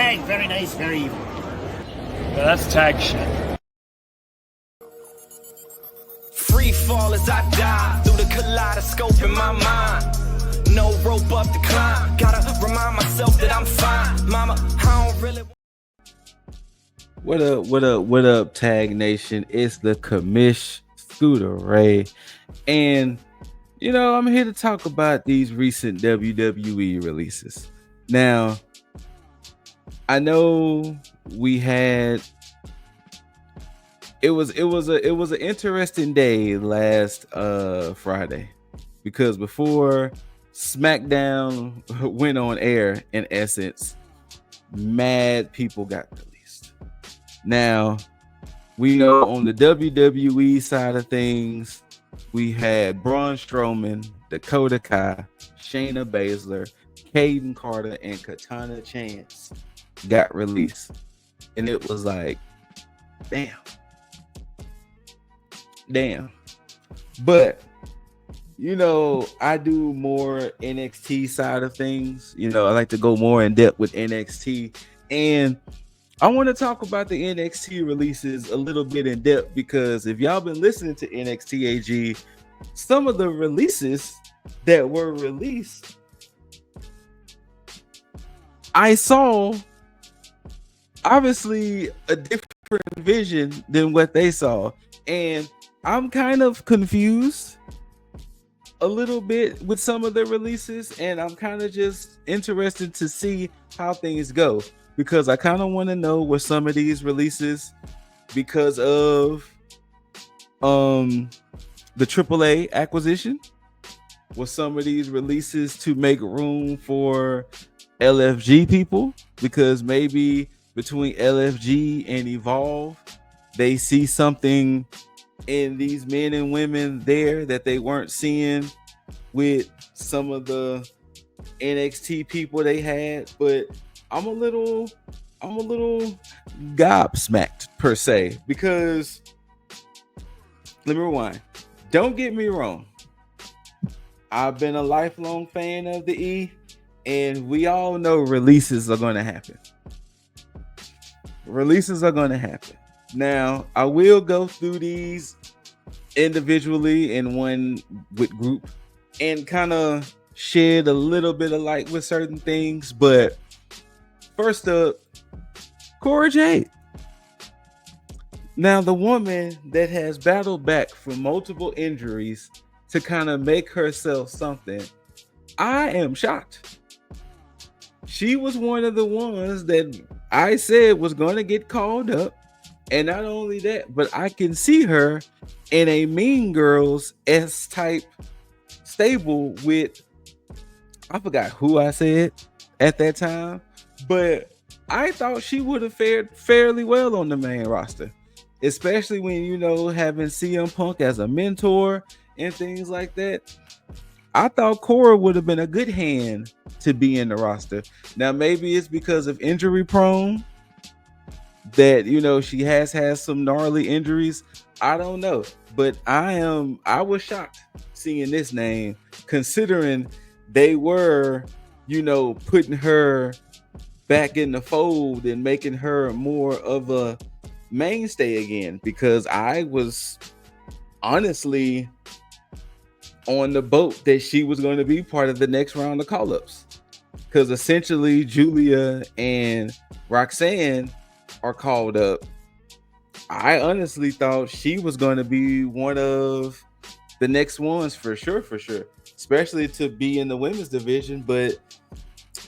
Tag, very nice, very evil. Yeah, that's tag shit. Free fall as I die through the kaleidoscope in my mind. No rope up to climb. Gotta remind myself that I'm fine. Mama, I don't really. What up, Tag Nation? It's the commish ScooterRay, and I'm here to talk about these recent WWE releases. Now, I know we had it was an interesting day last Friday, because before SmackDown went on air, in essence, mad people got released. Now, we know on the WWE side of things, we had Braun Strowman, Dakota Kai, Shayna Baszler, Caden Carter, and Katana Chance got released. And it was like, damn. But, I do more NXT side of things. I like to go more in depth with NXT. And I want to talk about the NXT releases a little bit in depth, because if y'all been listening to NXT.A.G, some of the releases that were released, I saw obviously a different vision than what they saw. And I'm kind of confused a little bit with some of the releases, and I'm kind of just interested to see how things go, because I kind of want to know where some of these releases, because of the AAA acquisition, was some of these releases to make room for LFG people, because maybe between LFG and Evolve, they see something in these men and women there that they weren't seeing with some of the NXT people they had. But I'm a little gobsmacked per se, because let me rewind. Don't get me wrong. I've been a lifelong fan of the E, and we all know releases are going to happen. Now, I will go through these individually in one with group and kind of shed a little bit of light with certain things. But first up, Cora Jade. Now, the woman that has battled back from multiple injuries to kind of make herself something, I am shocked. She was one of the ones that I said was going to get called up. And not only that, but I can see her in a Mean Girls S-type stable with, I forgot who I said at that time, but I thought she would have fared fairly well on the main roster, especially when, having CM Punk as a mentor and things like that. I thought Cora would have been a good hand to be in the roster. Now, maybe it's because of injury prone that, she has had some gnarly injuries. I don't know, but I was shocked seeing this name, considering they were, putting her back in the fold and making her more of a mainstay again, because I was honestly on the boat that she was going to be part of the next round of call-ups, because essentially Julia and Roxanne are called up. I honestly thought she was going to be one of the next ones for sure, especially to be in the women's division, but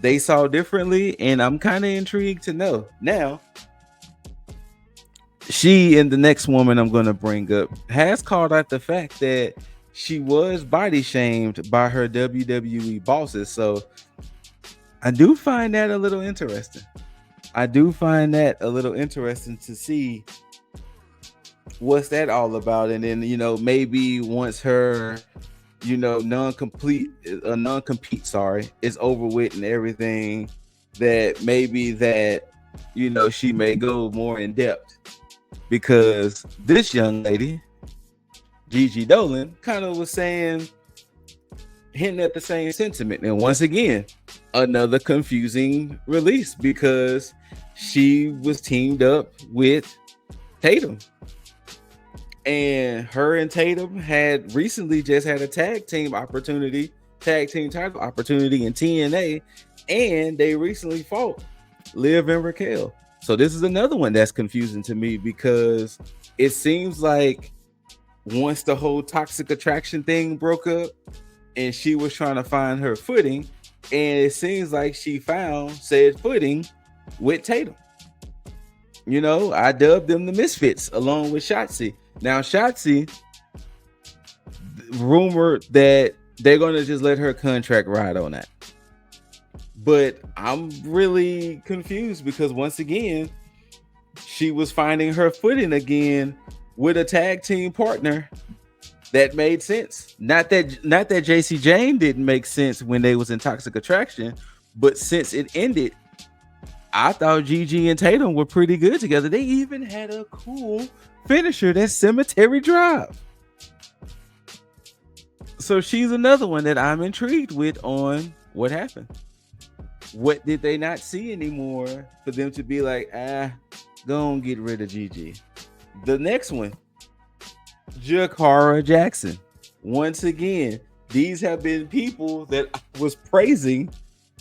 they saw differently, and I'm kind of intrigued to know. Now, she and the next woman I'm going to bring up has called out the fact that she was body shamed by her WWE bosses, so I do find that a little interesting. To see what's that all about. And then, maybe once her, non-compete is over with and everything, that maybe that, she may go more in depth, because this young lady, Gigi Dolan, kind of was hinting at the same sentiment. And once again, another confusing release because she was teamed up with Tatum. And her and Tatum had recently just had a tag team title opportunity in TNA, and they recently fought Liv and Raquel. So this is another one that's confusing to me because it seems like once the whole toxic attraction thing broke up and she was trying to find her footing, and it seems like she found said footing with Tatum. You know, I dubbed them the Misfits along with Shotzi. Now, Shotzi, rumored that they're going to just let her contract ride on that. But I'm really confused because once again, she was finding her footing again with a tag team partner that made sense. Not that JC Jane didn't make sense when they was in Toxic Attraction, but since it ended, I thought Gigi and Tatum were pretty good together. They even had a cool finisher, that Cemetery Drive. So she's another one that I'm intrigued with on what happened. What did they not see anymore for them to be like, go and get rid of Gigi? The next one, Jakara Jackson. Once again, these have been people that I was praising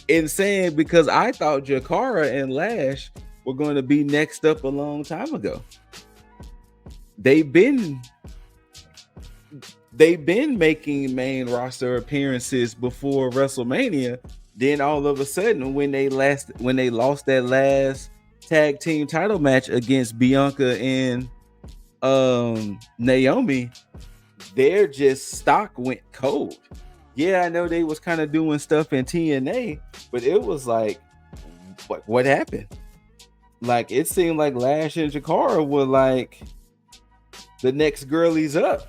and saying because I thought Jakara and Lash were going to be next up a long time ago. They've been making main roster appearances before WrestleMania. Then all of a sudden, when they lost that last tag team title match against Bianca and Naomi, their just stock went cold. Yeah, I know they was kind of doing stuff in TNA, but it was like, what happened? Like, it seemed like Lash and Jakara were like the next girlies up.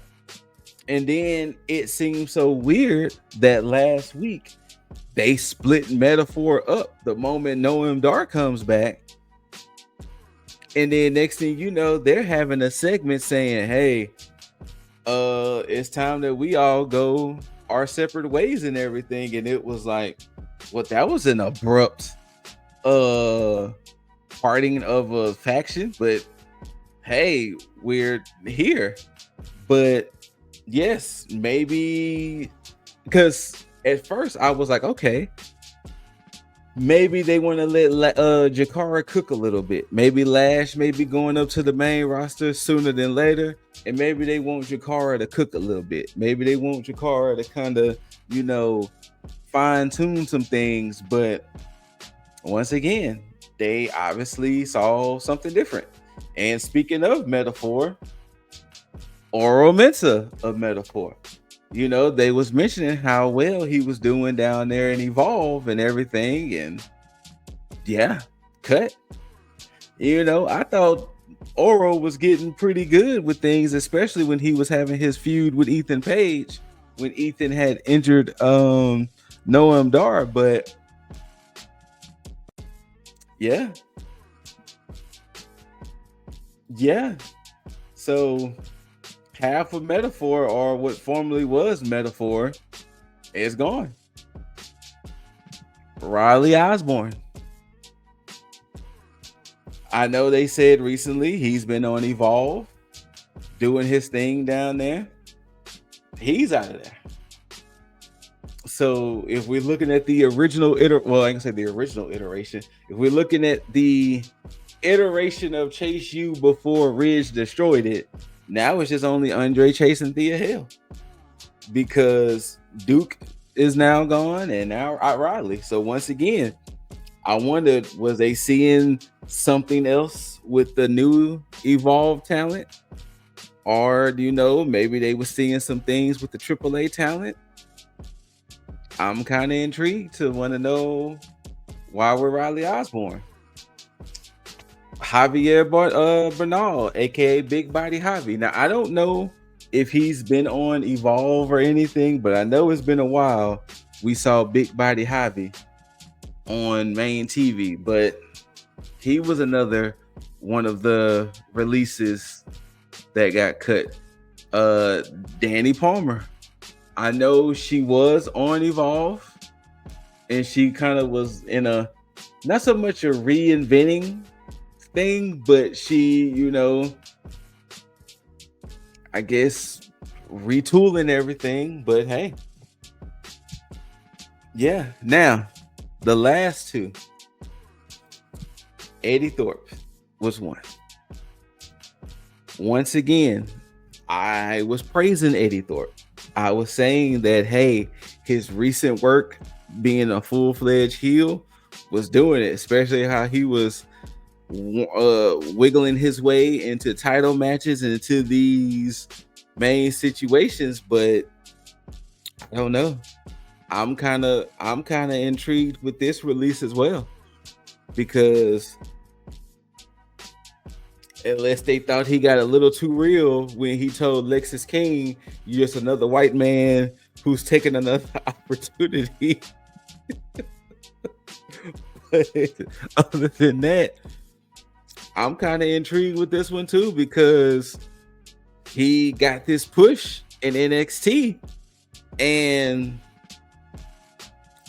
And then it seemed so weird that last week they split Metaphor up the moment Noam Dar comes back. And then next thing you know, they're having a segment saying, hey, it's time that we all go our separate ways and everything. And it was like, well, that was an abrupt parting of a faction, but hey, we're here. But yes, maybe, because at first I was like, okay, maybe they want to let Jakara cook a little bit. Maybe Lash may be going up to the main roster sooner than later, and maybe they want Jakara to cook a little bit. Maybe they want Jakara to kind of, fine tune some things. But once again, they obviously saw something different. And speaking of Metaphor, Oro Mensah of Metaphor, they was mentioning how well he was doing down there in Evolve and everything. And yeah, cut. I thought Oro was getting pretty good with things, especially when he was having his feud with Ethan Page, when Ethan had injured Noam Dar. But yeah. So half of Metaphor, or what formerly was Metaphor, is gone. Riley Osborne. I know they said recently he's been on Evolve doing his thing down there. He's out of there. So if we're looking at the original iteration, if we're looking at the iteration of Chase U before Ridge destroyed it, now it's just only Andre chasing Thea Hill, because Duke is now gone and now Riley. So once again, I wondered, was they seeing something else with the new Evolve talent? Or maybe they were seeing some things with the AAA talent? I'm kind of intrigued to want to know why we're Riley Osborne. Javier Bernal, aka Big Body Javi. Now, I don't know if he's been on Evolve or anything, but I know it's been a while we saw Big Body Javi on main TV. But he was another one of the releases that got cut. Danny Palmer. I know she was on Evolve, and she kind of was in a not so much a reinventing thing, but she, I guess retooling everything. But hey, yeah. Now, the last two, Eddie Thorpe was one. Once again, I was praising Eddie Thorpe. I was saying that, hey, his recent work being a full-fledged heel was doing it, especially how he was wiggling his way into title matches and into these main situations. But I don't know. I'm kind of intrigued with this release as well, because unless they thought he got a little too real when he told Lexis King, "You're just another white man who's taking another opportunity." But other than that, I'm kind of intrigued with this one too, because he got this push in NXT, and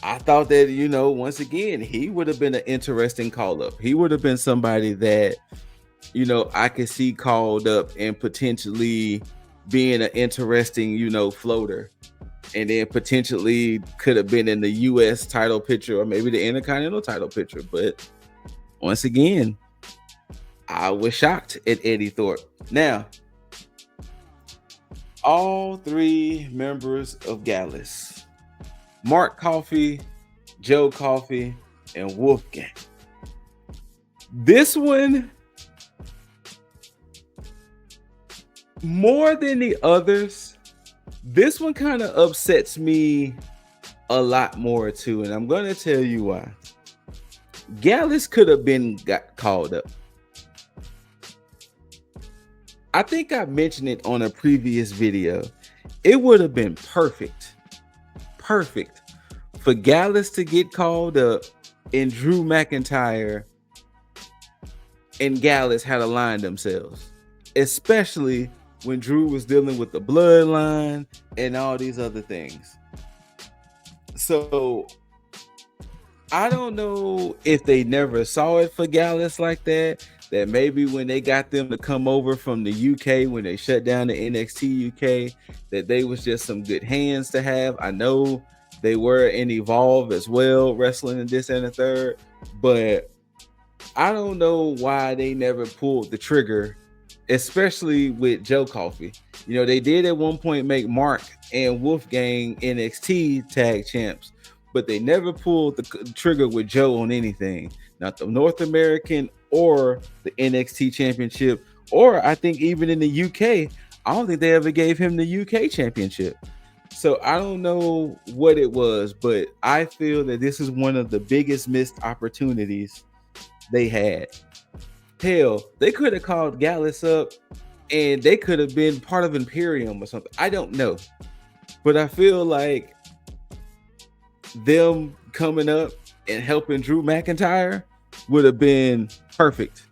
I thought that, once again, he would have been an interesting call up. He would have been somebody that, I could see called up and potentially being an interesting, floater, and then potentially could have been in the US title picture or maybe the Intercontinental title picture. But once again, I was shocked at Eddie Thorpe. Now, all three members of Gallus, Mark Coffey, Joe Coffey, and Wolfgang. This one, more than the others, this one kind of upsets me a lot more too, and I'm going to tell you why. Gallus could have got called up. I think I mentioned it on a previous video. It would have been perfect for Gallus to get called up and Drew McIntyre and Gallus had aligned themselves, especially when Drew was dealing with the bloodline and all these other things. So I don't know if they never saw it for Gallus like that maybe when they got them to come over from the UK, when they shut down the NXT UK, that they was just some good hands to have. I know they were in Evolve as well, wrestling in this and the third, but I don't know why they never pulled the trigger, especially with Joe Coffey. They did at one point make Mark and Wolfgang NXT tag champs, but they never pulled the trigger with Joe on anything, not the North American or the NXT championship, or I think even in the UK, I don't think they ever gave him the UK championship. So I don't know what it was, but I feel that this is one of the biggest missed opportunities they had. Hell, they could have called Gallus up and they could have been part of Imperium or something. I don't know. But I feel like them coming up and helping Drew McIntyre would have been perfect.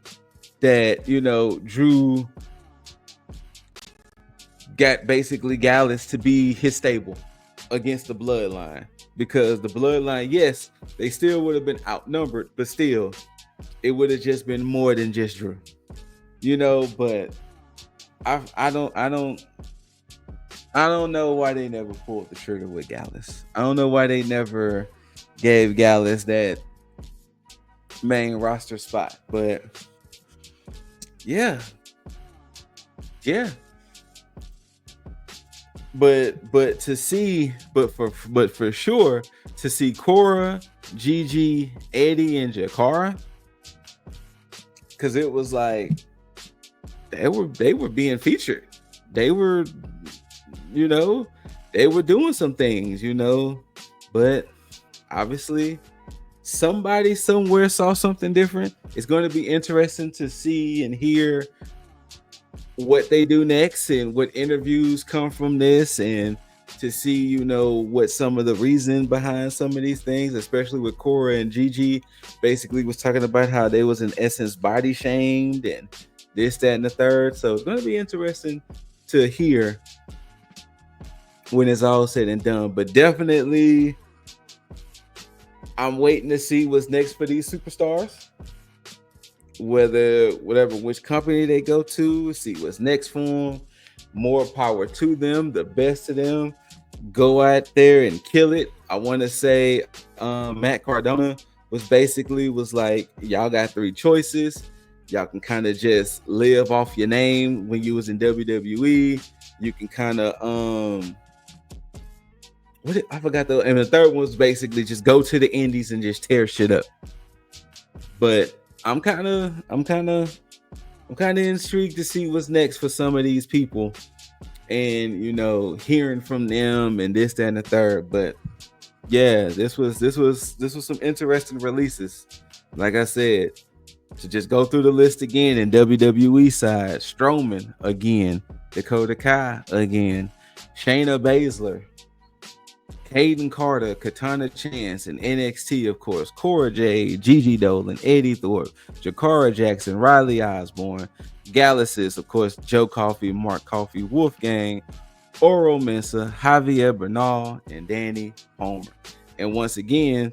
That, Drew got basically Gallus to be his stable against the bloodline, because the bloodline, yes, they still would have been outnumbered, but still it would have just been more than just Drew, but I don't know why they never pulled the trigger with Gallus. I don't know why they never gave Gallus that main roster spot, but yeah. But to see, but for sure to see Cora, Gigi, Eddie, and Jakara, because it was like they were being featured. They were, they were doing some things, but obviously somebody somewhere saw something different. It's going to be interesting to see and hear what they do next and what interviews come from this, and to see, what some of the reason behind some of these things, especially with Cora and Gigi, basically was talking about how they was in essence body shamed and this, that, and the third. So it's going to be interesting to hear when it's all said and done. But definitely I'm waiting to see what's next for these superstars. Which company they go to, see what's next for them. More power to them, the best of them. Go out there and kill it. I want to say Matt Cardona was like, y'all got 3 choices. Y'all can kind of just live off your name when you was in WWE. You can kind of I forgot and the third one was basically just go to the indies and just tear shit up. But I'm kind of intrigued to see what's next for some of these people, and hearing from them and this, that, and the third. But yeah, this was some interesting releases. Like I said, to just go through the list again, in WWE side, Strowman again, Dakota Kai again, Shayna Baszler, Hayden Carter, Katana Chance, and NXT, of course, Cora Jade, Gigi Dolan, Eddie Thorpe, Jakara Jackson, Riley Osborne, Galaxis, of course, Joe Coffey, Mark Coffey, Wolfgang, Oro Mensah, Javier Bernal, and Danny Palmer. And once again,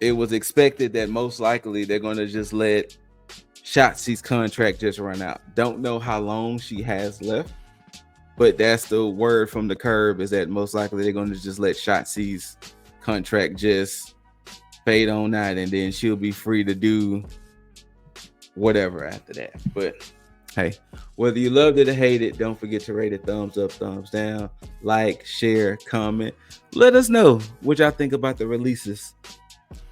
it was expected that most likely they're going to just let Shotzi's contract just run out. Don't know how long she has left, but that's the word from the curb, is that most likely they're going to just let Shotzi's contract just fade on out, and then she'll be free to do whatever after that. But hey, whether you loved it or hate it, don't forget to rate it thumbs up, thumbs down, like, share, comment. Let us know what y'all think about the releases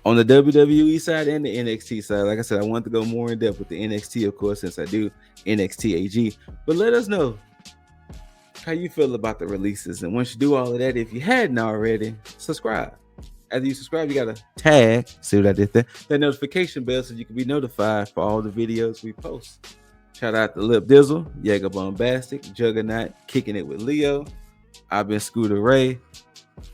on the WWE side and the NXT side. Like I said, I want to go more in depth with the NXT, of course, since I do NXT.A.G. But let us know how you feel about the releases. And once you do all of that, if you hadn't already, subscribe. After you subscribe, you got to tag, see what I did there, that notification bell, so you can be notified for all the videos we post. Shout out to Lip Dizzle, Jaeger Bombastic, Juggernaut, Kicking It with Leo. I've been ScooterRay.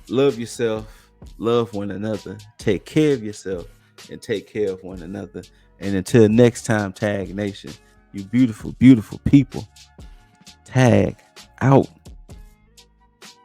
Love yourself, love one another, take care of yourself, and take care of one another. And until next time, Tag Nation, you beautiful, beautiful people, Tag out.